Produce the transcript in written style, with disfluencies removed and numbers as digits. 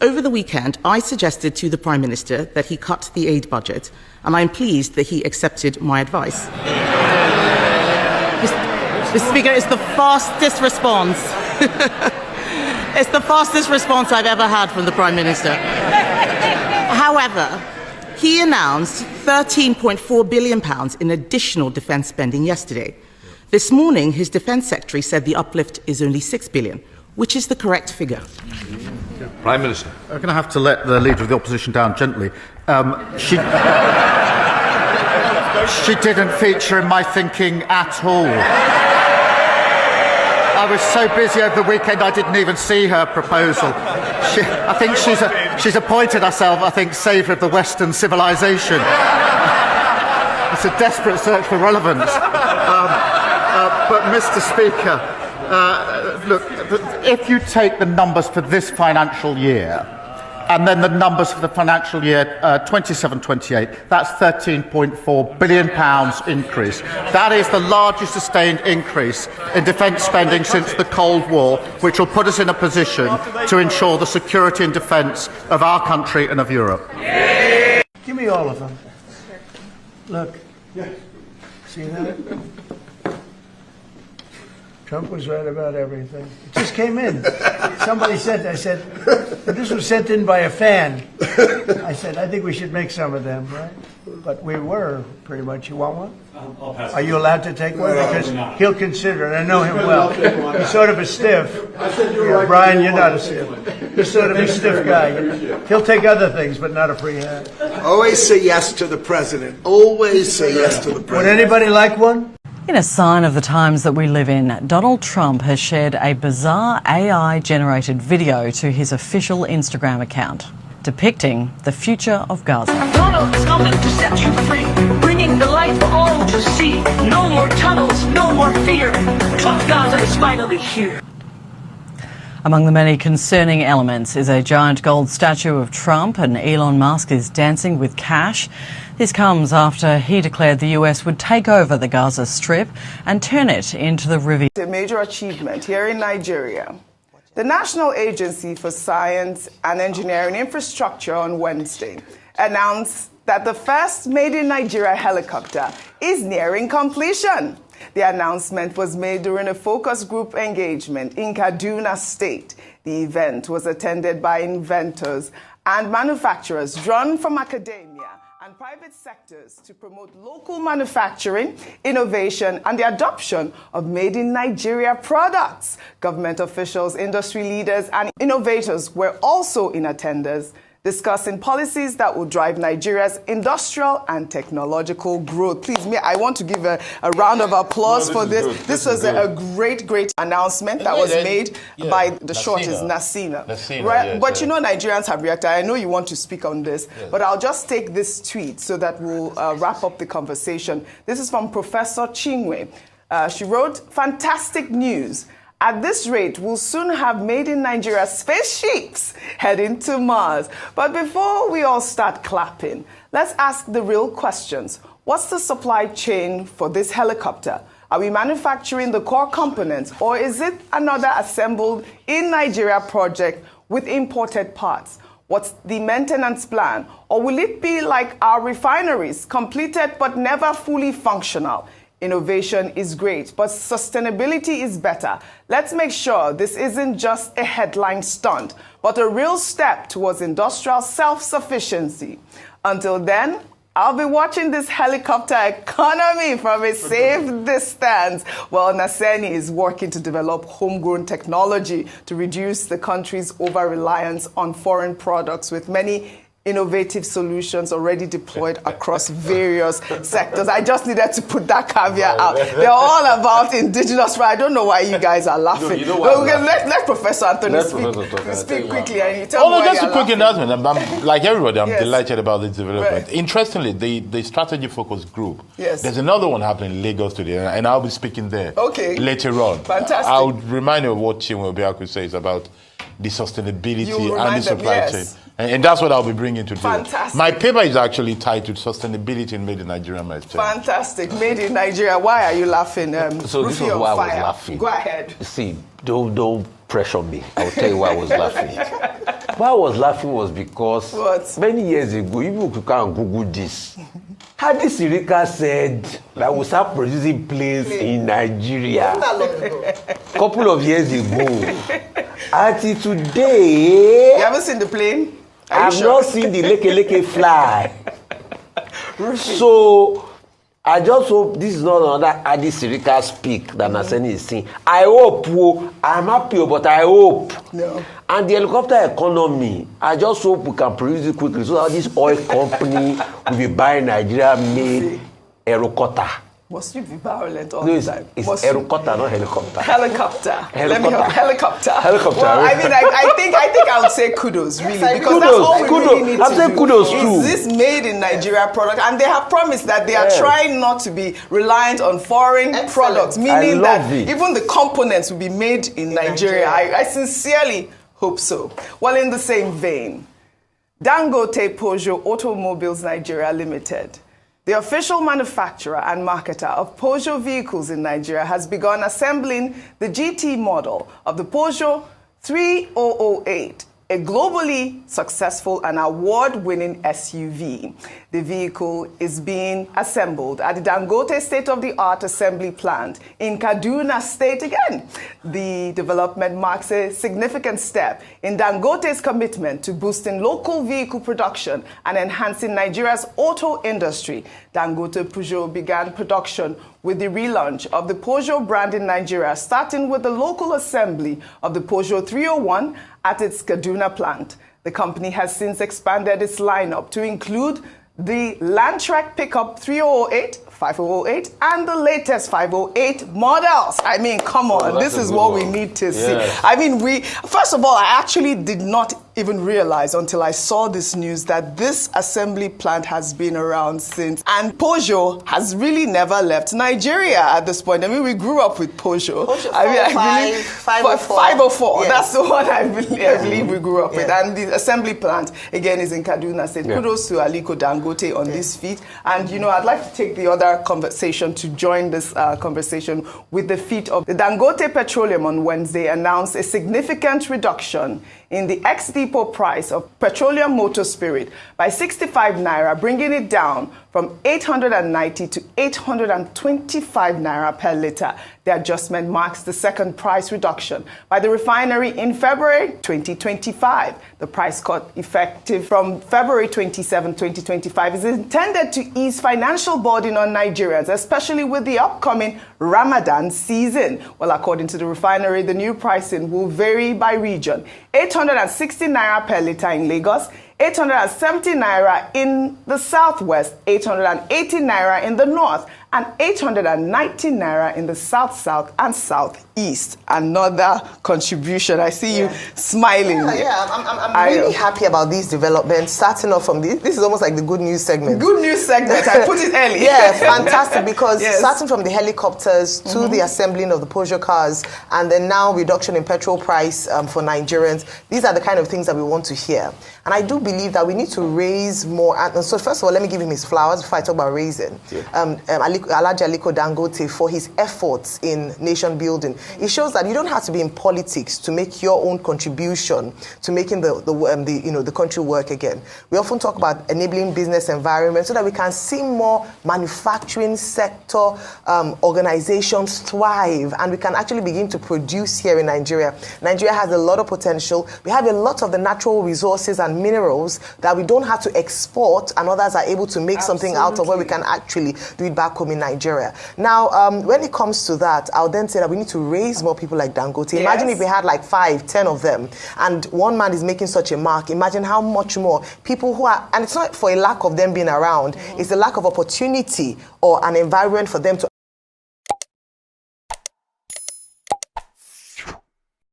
Over the weekend, I suggested to the Prime Minister that he cut the aid budget, and I'm pleased that he accepted my advice. Mr. Speaker, it's the fastest response. It's the fastest response I've ever had from the Prime Minister. However, he announced £13.4 billion in additional defence spending yesterday. This morning, his Defence Secretary said the uplift is only £6 billion, which is the correct figure. Prime Minister. I'm going to have to let the Leader of the Opposition down gently. She didn't feature in my thinking at all. I was so busy over the weekend I didn't even see her proposal. I think she's appointed herself, saviour of the Western civilization. It's a desperate search for relevance. But, Mr. Speaker, look, if you take the numbers for this financial year and then the numbers for the financial year 27-28, that's £13.4 billion increase. That is the largest sustained increase in defence spending since the Cold War, which will put us in a position to ensure the security and defence of our country and of Europe. Give me all of them. Look. See that? Trump was right about everything. It just came in. Somebody said, this was sent in by a fan. I said, I think we should make some of them, right? But we were, pretty much. You want one? I'll pass. Are you allowed to take one? Because he'll consider it. I know him well. He's sort of a stiff. Yeah, Brian, you're not a stiff. He's sort of a stiff guy. He'll take other things, but not a free hand. Always say yes to the president. Always say yes to the president. Would anybody like one? In a sign of the times that we live in, Donald Trump has shared a bizarre AI-generated video to his official Instagram account, depicting the future of Gaza. Donald is coming to set you free, bringing the light for all to see. No more tunnels, no more fear. Tough Gaza is finally here. Among the many concerning elements is a giant gold statue of Trump, and Elon Musk is dancing with cash. This comes after he declared the US would take over the Gaza Strip and turn it into the river. A major achievement here in Nigeria. The National Agency for Science and Engineering Infrastructure on Wednesday announced that the first Made in Nigeria helicopter is nearing completion. The announcement was made during a focus group engagement in Kaduna State. The event was attended by inventors and manufacturers drawn from academia and private sectors to promote local manufacturing, innovation, and the adoption of made in Nigeria products. Government officials, industry leaders, and innovators were also in attendance, discussing policies that will drive Nigeria's industrial and technological growth. Please, I want to give a round of applause for this. This was a great announcement that was made by the short is Nasina. Right? But you know, Nigerians have reacted. I know you want to speak on this, but I'll just take this tweet so that we'll wrap up the conversation. This is from Professor Chinwe. She wrote, "Fantastic news. At this rate, we'll soon have made in Nigeria spaceships heading to Mars." But before we all start clapping, let's ask the real questions. What's the supply chain for this helicopter? Are we manufacturing the core components, or is it another assembled in Nigeria project with imported parts? What's the maintenance plan? Or will it be like our refineries, completed but never fully functional? Innovation is great, but sustainability is better. Let's make sure this isn't just a headline stunt, but a real step towards industrial self-sufficiency. Until then, I'll be watching this helicopter economy from a safe distance, while Naseni is working to develop homegrown technology to reduce the country's over-reliance on foreign products, with many innovative solutions already deployed across various sectors. I just needed to put that caveat out. They're all about indigenous rights. I don't know why you guys are laughing. Let Professor Anthony speak quickly. And you tell me just a quick announcement. I'm like everybody, I'm delighted about this development. Right. Interestingly, the strategy focus group, there's another one happening in Lagos today, and I'll be speaking there later on. Fantastic. I would remind you of what Chinwe Obiaku says about the sustainability and the supply chain. And that's what I'll be bringing today. Fantastic. My paper is actually titled Sustainability in Made in Nigeria. Fantastic. Made in Nigeria. Why are you laughing? So this is why I was laughing. Go ahead. See, don't pressure me. I'll tell you why I was laughing. Why I was laughing was because What? many years ago, even you can Google this. Hadi Sirika said that we start producing planes in Nigeria. Couple of years ago. Until today, You haven't seen the plane? I've not seen the leke fly. So I just hope this is not another Adi Sirika speak that Naseni is saying. I hope, I'm happy, but I hope. No. And the helicopter economy, I just hope we can produce it quickly so that this oil company will be buying Nigeria-made aerocopter. Must you be violent all No, the time? it's Must you- aerocopter, not helicopter. Helicopter. Let me help. Helicopter. Helicopter. Well, I mean, I think I would say kudos, really, because Kudos, that's all we really need I'm to saying do. kudos too. Is this made in Nigeria product? And they have promised that they are trying not to be reliant on foreign products, meaning that even the components will be made in Nigeria. I sincerely hope so. Well, in the same vein, Dangote Peugeot Automobiles Nigeria Limited, the official manufacturer and marketer of Peugeot vehicles in Nigeria, has begun assembling the GT model of the Peugeot 3008, a globally successful and award-winning SUV. The vehicle is being assembled at the Dangote state-of-the-art assembly plant in Kaduna State again. The development marks a significant step in Dangote's commitment to boosting local vehicle production and enhancing Nigeria's auto industry. Dangote Peugeot began production with the relaunch of the Peugeot brand in Nigeria, starting with the local assembly of the Peugeot 301 at its Kaduna plant. The company has since expanded its lineup to include the Landtrek pickup 3008, 5008, and the latest 508 models. I mean, come on, this is what we need to see. I mean, first of all, I actually did not even realize until I saw this news that this assembly plant has been around since, and Peugeot has really never left Nigeria at this point. I mean, we grew up with Peugeot. I believe 504. Yes. That's the one I believe we grew up with. And the assembly plant, again, is in Kaduna State. Kudos to Aliko Dangote on this feat. And, you know, I'd like to take the other conversation to join this conversation with the feat of the Dangote Petroleum on Wednesday announced a significant reduction in the ex-depot price of petroleum motor spirit by 65 naira, bringing it down from 890 to 825 naira per litre. The adjustment marks the second price reduction by the refinery in February 2025. The price cut, effective from February 27, 2025, is intended to ease financial burden on Nigerians, especially with the upcoming Ramadan season. Well, according to the refinery, the new pricing will vary by region. 860 naira per litre in Lagos, 870 naira in the southwest, 880 naira in the north, and 890 naira in the south and southeast. Another contribution. I see you smiling. I'm really happy about these developments. Starting off from this is almost like the good news segment. Good news segment. I put it early. Yeah, fantastic, because starting from the helicopters to the assembling of the Peugeot cars, and then now reduction in petrol price for Nigerians, these are the kind of things that we want to hear. And I do believe that we need to raise more. And so first of all, let me give him his flowers before I talk about raising. Alhaji Aliko Dangote for his efforts in nation building. It shows that you don't have to be in politics to make your own contribution to making the country work again. We often talk about enabling business environment so that we can see more manufacturing sector organizations thrive, and we can actually begin to produce here in Nigeria. Nigeria has a lot of potential. We have a lot of the natural resources and minerals that we don't have to export, and others are able to make something out of, where we can actually do it back home in Nigeria. Now, when it comes to that, I'll then say that we need to raise more people like Dangote. Imagine if we had like 5, 10 of them, and one man is making such a mark. Imagine how much more people who are, and it's not for a lack of them being around, it's a lack of opportunity or an environment for them to